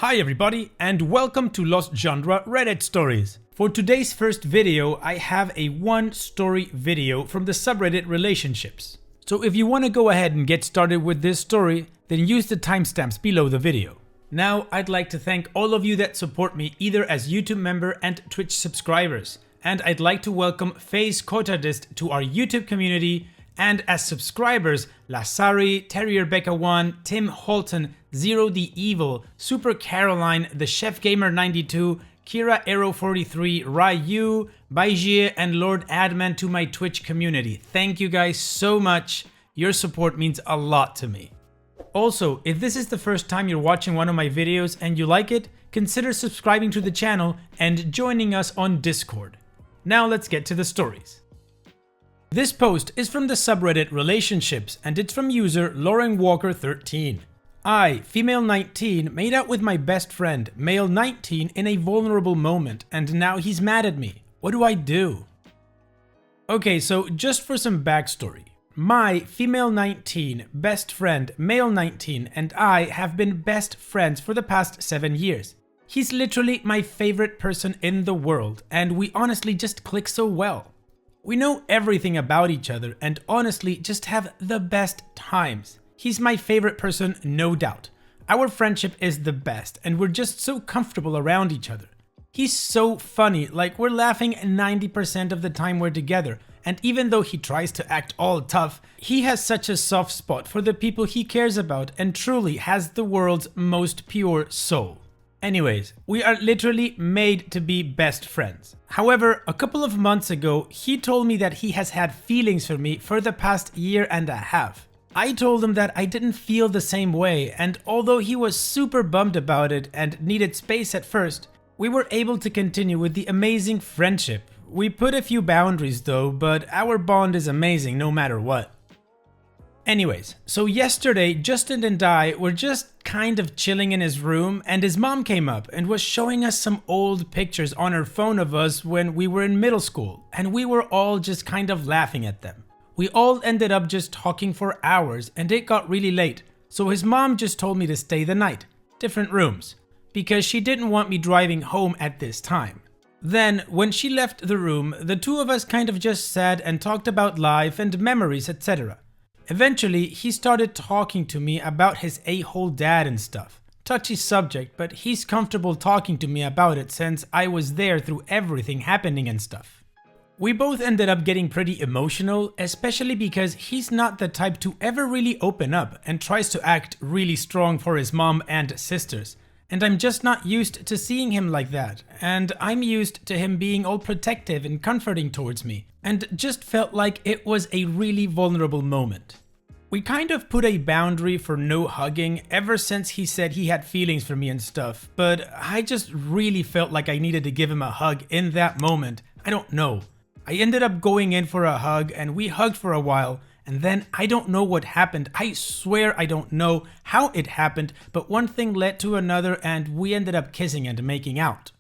Hi everybody and welcome to Lost Genre Reddit Stories. For today's first video, I have a one story video from the subreddit Relationships. So if you want to go ahead and get started with this story, then use the timestamps below the video. Now I'd like to thank all of you that support me either as YouTube member and Twitch subscribers. And I'd like to welcome FaZe Kotardist to our YouTube community, and as subscribers, Lasari, Terrier Becca 1, Tim Holton, Zero the Evil, Super Caroline, The Chef Gamer 92, Kira Arrow 43, Ryu, Baijie, and Lord Adman to my Twitch community. Thank you guys so much. Your support means a lot to me. Also, if this is the first time you're watching one of my videos and you like it, consider subscribing to the channel and joining us on Discord. Now let's get to the stories. This post is from the subreddit Relationships and it's from user Lauren Walker 13. I, female 19, made out with my best friend, male 19, in a vulnerable moment and now he's mad at me. What do I do? Okay, so just for some backstory. My, female 19, best friend, male 19, and I have been best friends for the past 7 years. He's literally my favorite person in the world and we honestly just click so well. We know everything about each other and honestly just have the best times. He's my favorite person, no doubt. Our friendship is the best and we're just so comfortable around each other. He's so funny, like we're laughing 90% of the time we're together. And even though he tries to act all tough, he has such a soft spot for the people he cares about and truly has the world's most pure soul. Anyways, we are literally made to be best friends. However, a couple of months ago, he told me that he has had feelings for me for the past year and a half. I told him that I didn't feel the same way, and although he was super bummed about it and needed space at first, we were able to continue with the amazing friendship. We put a few boundaries though, but our bond is amazing no matter what. Anyways, so yesterday Justin and I were just kind of chilling in his room and his mom came up and was showing us some old pictures on her phone of us when we were in middle school and we were all just kind of laughing at them. We all ended up just talking for hours and it got really late, so his mom just told me to stay the night, different rooms, because she didn't want me driving home at this time. Then, when she left the room, the two of us kind of just sat and talked about life and memories, etc. Eventually, he started talking to me about his a-hole dad and stuff. Touchy subject, but he's comfortable talking to me about it since I was there through everything happening and stuff. We both ended up getting pretty emotional, especially because he's not the type to ever really open up and tries to act really strong for his mom and sisters. And I'm just not used to seeing him like that, and I'm used to him being all protective and comforting towards me, and just felt like it was a really vulnerable moment. We kind of put a boundary for no hugging ever since he said he had feelings for me and stuff, but I just really felt like I needed to give him a hug in that moment. I don't know. I ended up going in for a hug and we hugged for a while, and then I don't know what happened. I swear I don't know how it happened, but one thing led to another and we ended up kissing and making out.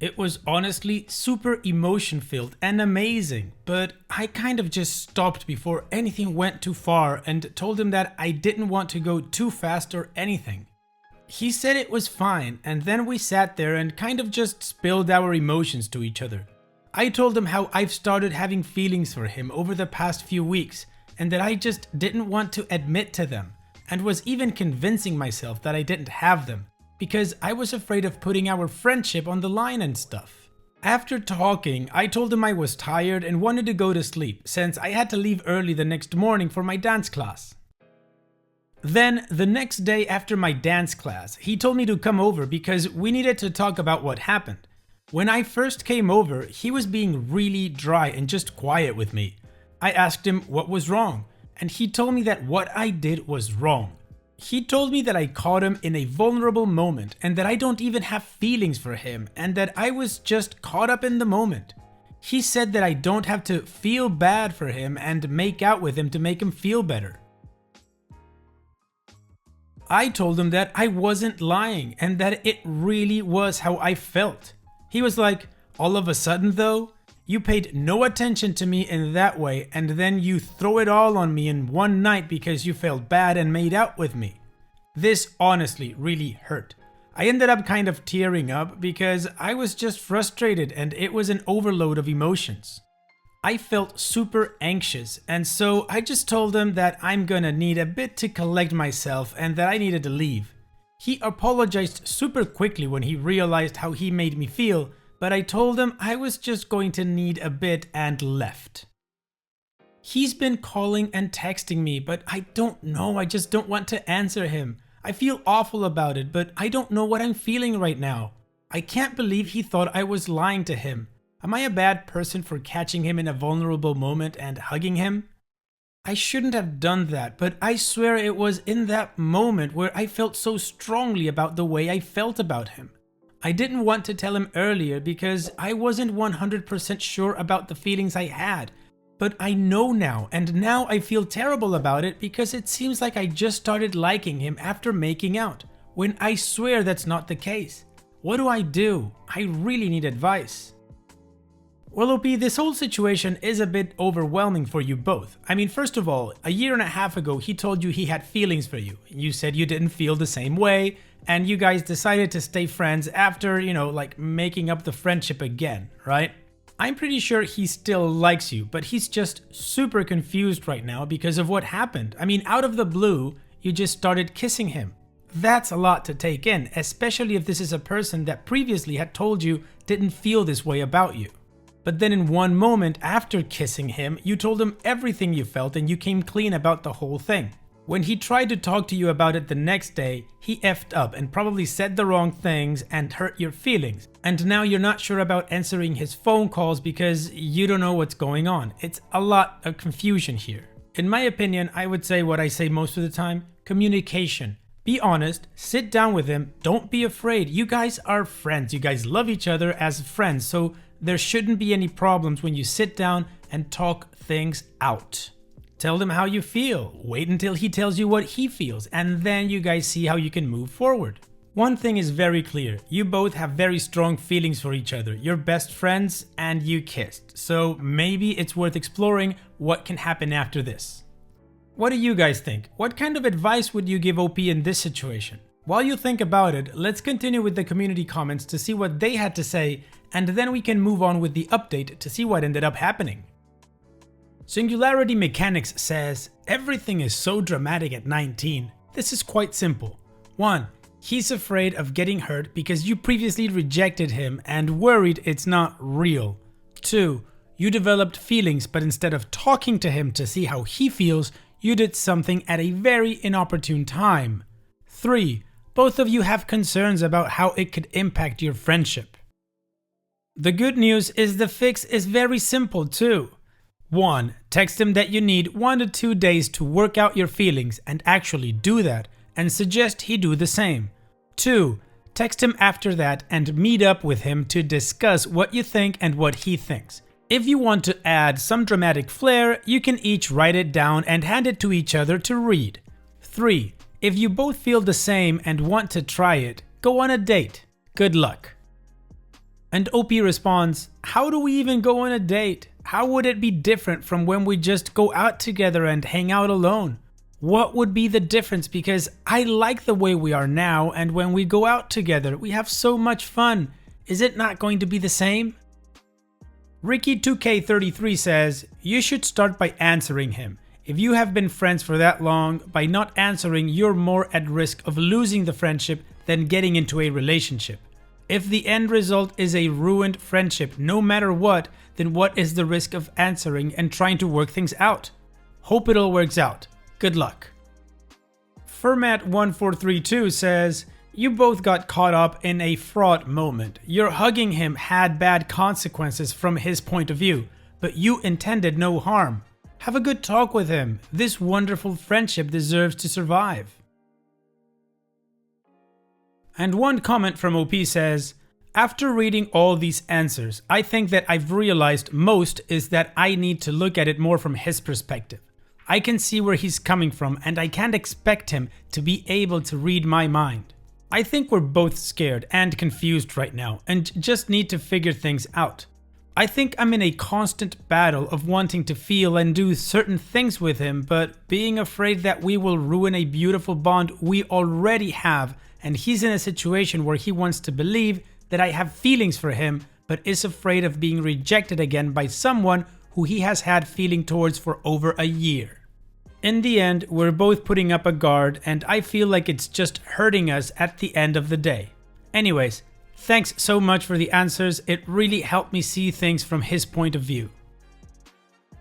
It was honestly super emotion filled and amazing, but I kind of just stopped before anything went too far and told him that I didn't want to go too fast or anything. He said it was fine and then we sat there and kind of just spilled our emotions to each other. I told him how I've started having feelings for him over the past few weeks and that I just didn't want to admit to them and was even convincing myself that I didn't have them because I was afraid of putting our friendship on the line and stuff. After talking, I told him I was tired and wanted to go to sleep since I had to leave early the next morning for my dance class. Then, the next day after my dance class, he told me to come over because we needed to talk about what happened. When I first came over, he was being really dry and just quiet with me. I asked him what was wrong, and he told me that what I did was wrong. He told me that I caught him in a vulnerable moment and that I don't even have feelings for him and that I was just caught up in the moment. He said that I don't have to feel bad for him and make out with him to make him feel better. I told him that I wasn't lying and that it really was how I felt. He was like, all of a sudden though, you paid no attention to me in that way and then you throw it all on me in one night because you felt bad and made out with me. This honestly really hurt. I ended up kind of tearing up because I was just frustrated and it was an overload of emotions. I felt super anxious, and so I just told him that I'm gonna need a bit to collect myself and that I needed to leave. He apologized super quickly when he realized how he made me feel, but I told him I was just going to need a bit and left. He's been calling and texting me, but I don't know, I just don't want to answer him. I feel awful about it, but I don't know what I'm feeling right now. I can't believe he thought I was lying to him. Am I a bad person for catching him in a vulnerable moment and hugging him? I shouldn't have done that, but I swear it was in that moment where I felt so strongly about the way I felt about him. I didn't want to tell him earlier because I wasn't 100% sure about the feelings I had. But I know now, and now I feel terrible about it because it seems like I just started liking him after making out, when I swear that's not the case. What do? I really need advice. Well, OP, this whole situation is a bit overwhelming for you both. I mean, first of all, a year and a half ago, he told you he had feelings for you. You said you didn't feel the same way, and you guys decided to stay friends after, like making up the friendship again, right? I'm pretty sure he still likes you, but he's just super confused right now because of what happened. I mean, out of the blue, you just started kissing him. That's a lot to take in, especially if this is a person that previously had told you didn't feel this way about you. But then in one moment after kissing him, you told him everything you felt and you came clean about the whole thing. When he tried to talk to you about it the next day, he effed up and probably said the wrong things and hurt your feelings. And now you're not sure about answering his phone calls because you don't know what's going on. It's a lot of confusion here. In my opinion, I would say what I say most of the time: communication. Be honest, sit down with him, don't be afraid. You guys are friends, you guys love each other as friends, so there shouldn't be any problems when you sit down and talk things out. Tell them how you feel, wait until he tells you what he feels, and then you guys see how you can move forward. One thing is very clear, you both have very strong feelings for each other. You're best friends and you kissed, so maybe it's worth exploring what can happen after this. What do you guys think? What kind of advice would you give OP in this situation? While you think about it, let's continue with the community comments to see what they had to say, and then we can move on with the update to see what ended up happening. Singularity Mechanics says, everything is so dramatic at 19. This is quite simple. 1. He's afraid of getting hurt because you previously rejected him and worried it's not real. 2. You developed feelings, but instead of talking to him to see how he feels, you did something at a very inopportune time. 3. Both of you have concerns about how it could impact your friendship. The good news is the fix is very simple too. 1. Text him that you need 1 to 2 days to work out your feelings and actually do that, and suggest he do the same. 2. Text him after that and meet up with him to discuss what you think and what he thinks. If you want to add some dramatic flair, you can each write it down and hand it to each other to read. 3. If you both feel the same and want to try it, go on a date. Good luck. And OP responds, how do we even go on a date? How would it be different from when we just go out together and hang out alone? What would be the difference? Because I like the way we are now, and when we go out together, we have so much fun. Is it not going to be the same? Ricky2K33 says, you should start by answering him. If you have been friends for that long, by not answering, you're more at risk of losing the friendship than getting into a relationship. If the end result is a ruined friendship, no matter what, then what is the risk of answering and trying to work things out? Hope it all works out. Good luck. Fermat1432 says, you both got caught up in a fraught moment. Your hugging him had bad consequences from his point of view, but you intended no harm. Have a good talk with him. This wonderful friendship deserves to survive. And one comment from OP says, after reading all these answers, I think that I've realized most is that I need to look at it more from his perspective. I can see where he's coming from and I can't expect him to be able to read my mind. I think we're both scared and confused right now and just need to figure things out. I think I'm in a constant battle of wanting to feel and do certain things with him, but being afraid that we will ruin a beautiful bond we already have and he's in a situation where he wants to believe that I have feelings for him, but is afraid of being rejected again by someone who he has had feeling towards for over a year. In the end, we're both putting up a guard, and I feel like it's just hurting us at the end of the day. Anyways, thanks so much for the answers, it really helped me see things from his point of view.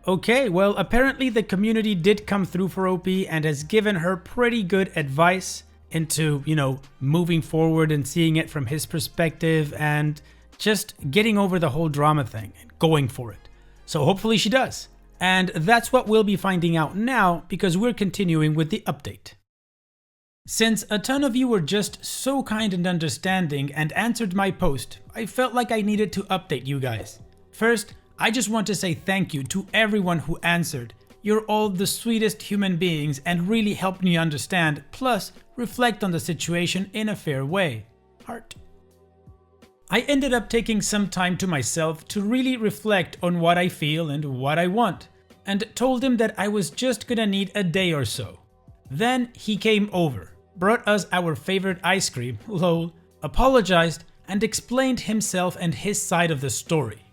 Okay, well, apparently the community did come through for OP and has given her pretty good advice into, moving forward and seeing it from his perspective and just getting over the whole drama thing and going for it. So hopefully she does. And that's what we'll be finding out now because we're continuing with the update. Since a ton of you were just so kind and understanding and answered my post, I felt like I needed to update you guys. First, I just want to say thank you to everyone who answered. You're all the sweetest human beings and really helped me understand, plus reflect on the situation in a fair way. Heart. I ended up taking some time to myself to really reflect on what I feel and what I want, and told him that I was just gonna need a day or so. Then he came over, brought us our favorite ice cream, lol, apologized, and explained himself and his side of the story.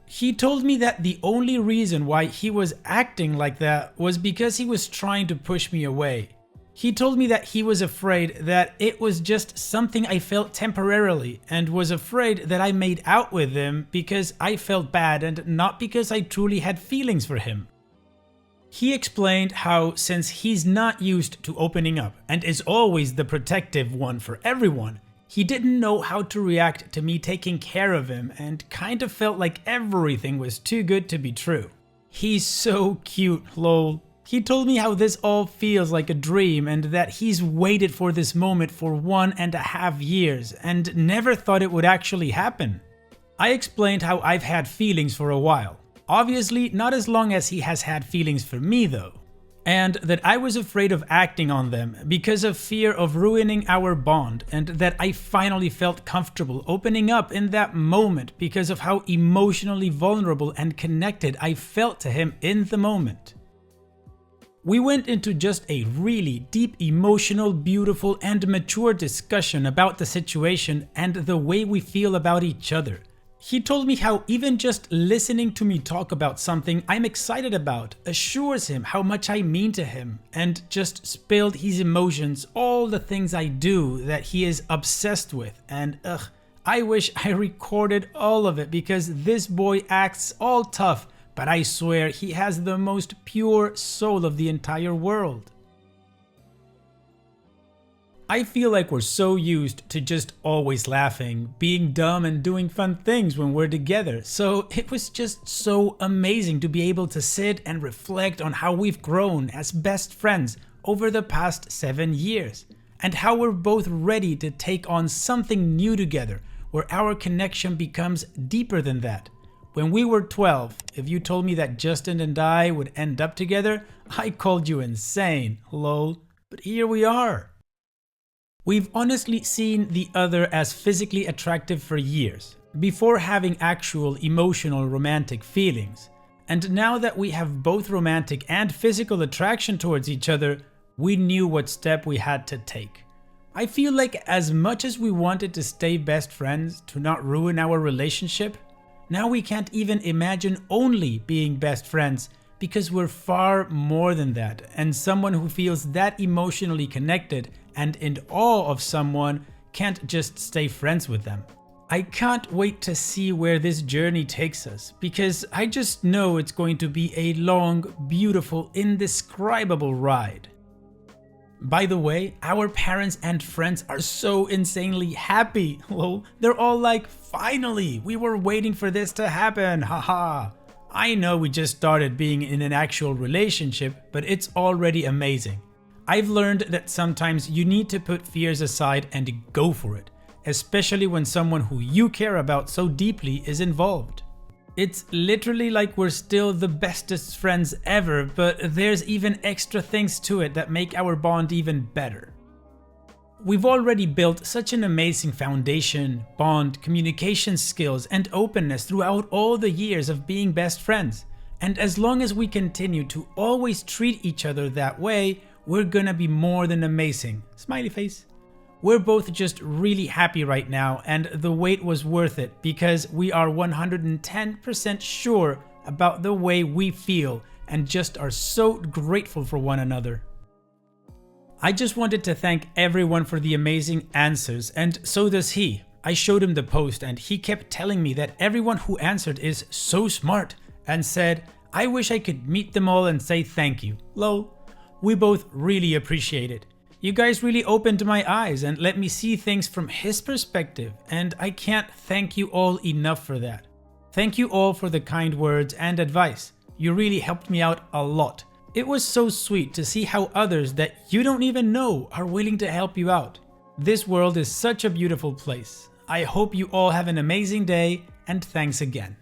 He told me that the only reason why he was acting like that was because he was trying to push me away. He told me that he was afraid that it was just something I felt temporarily and was afraid that I made out with him because I felt bad and not because I truly had feelings for him. He explained how since he's not used to opening up and is always the protective one for everyone, he didn't know how to react to me taking care of him and kind of felt like everything was too good to be true. He's so cute, lol. He told me how this all feels like a dream and that he's waited for this moment for 1.5 years and never thought it would actually happen. I explained how I've had feelings for a while. Obviously, not as long as he has had feelings for me though. And that I was afraid of acting on them because of fear of ruining our bond, and that I finally felt comfortable opening up in that moment because of how emotionally vulnerable and connected I felt to him in the moment. We went into just a really deep, emotional, beautiful, and mature discussion about the situation and the way we feel about each other. He told me how even just listening to me talk about something I'm excited about assures him how much I mean to him, and just spilled his emotions, all the things I do that he is obsessed with, and I wish I recorded all of it because this boy acts all tough, but I swear he has the most pure soul of the entire world. I feel like we're so used to just always laughing, being dumb and doing fun things when we're together, so it was just so amazing to be able to sit and reflect on how we've grown as best friends over the past 7 years, and how we're both ready to take on something new together, where our connection becomes deeper than that. When we were 12, if you told me that Justin and I would end up together, I called you insane, lol, but here we are. We've honestly seen the other as physically attractive for years, before having actual emotional romantic feelings. And now that we have both romantic and physical attraction towards each other, we knew what step we had to take. I feel like as much as we wanted to stay best friends to not ruin our relationship, now we can't even imagine only being best friends because we're far more than that, and someone who feels that emotionally connected and in awe of someone can't just stay friends with them. I can't wait to see where this journey takes us, because I just know it's going to be a long, beautiful, indescribable ride. By the way, our parents and friends are so insanely happy, lol. They're all like, finally, we were waiting for this to happen, haha. I know we just started being in an actual relationship, but it's already amazing. I've learned that sometimes you need to put fears aside and go for it, especially when someone who you care about so deeply is involved. It's literally like we're still the bestest friends ever, but there's even extra things to it that make our bond even better. We've already built such an amazing foundation, bond, communication skills, and openness throughout all the years of being best friends. And as long as we continue to always treat each other that way, we're gonna be more than amazing. Smiley face. We're both just really happy right now, and the wait was worth it because we are 110% sure about the way we feel and just are so grateful for one another. I just wanted to thank everyone for the amazing answers, and so does he. I showed him the post and he kept telling me that everyone who answered is so smart and said, I wish I could meet them all and say thank you. Lol. We both really appreciate it. You guys really opened my eyes and let me see things from his perspective, and I can't thank you all enough for that. Thank you all for the kind words and advice. You really helped me out a lot. It was so sweet to see how others that you don't even know are willing to help you out. This world is such a beautiful place. I hope you all have an amazing day, and thanks again.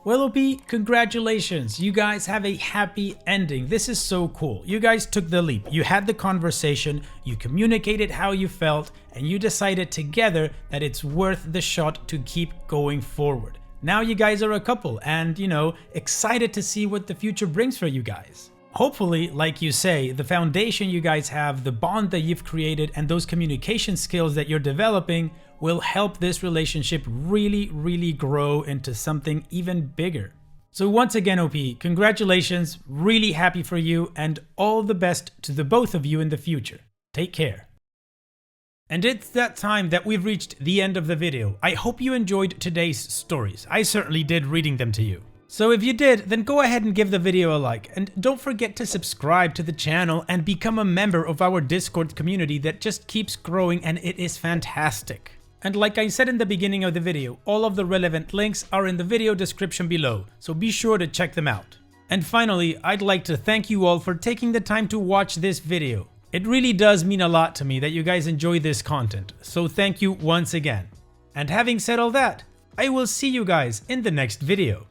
Well, OP, congratulations. You guys have a happy ending. This is so cool. You guys took the leap. You had the conversation, you communicated how you felt, and you decided together that it's worth the shot to keep going forward. Now you guys are a couple and, excited to see what the future brings for you guys. Hopefully, like you say, the foundation you guys have, the bond that you've created, and those communication skills that you're developing will help this relationship really grow into something even bigger. So once again, OP, congratulations, really happy for you, and all the best to the both of you in the future. Take care. And it's that time that we've reached the end of the video. I hope you enjoyed today's stories. I certainly did reading them to you. So if you did, then go ahead and give the video a like, and don't forget to subscribe to the channel and become a member of our Discord community that just keeps growing, and it is fantastic. And like I said in the beginning of the video, all of the relevant links are in the video description below, so be sure to check them out. And finally, I'd like to thank you all for taking the time to watch this video. It really does mean a lot to me that you guys enjoy this content, so thank you once again. And having said all that, I will see you guys in the next video.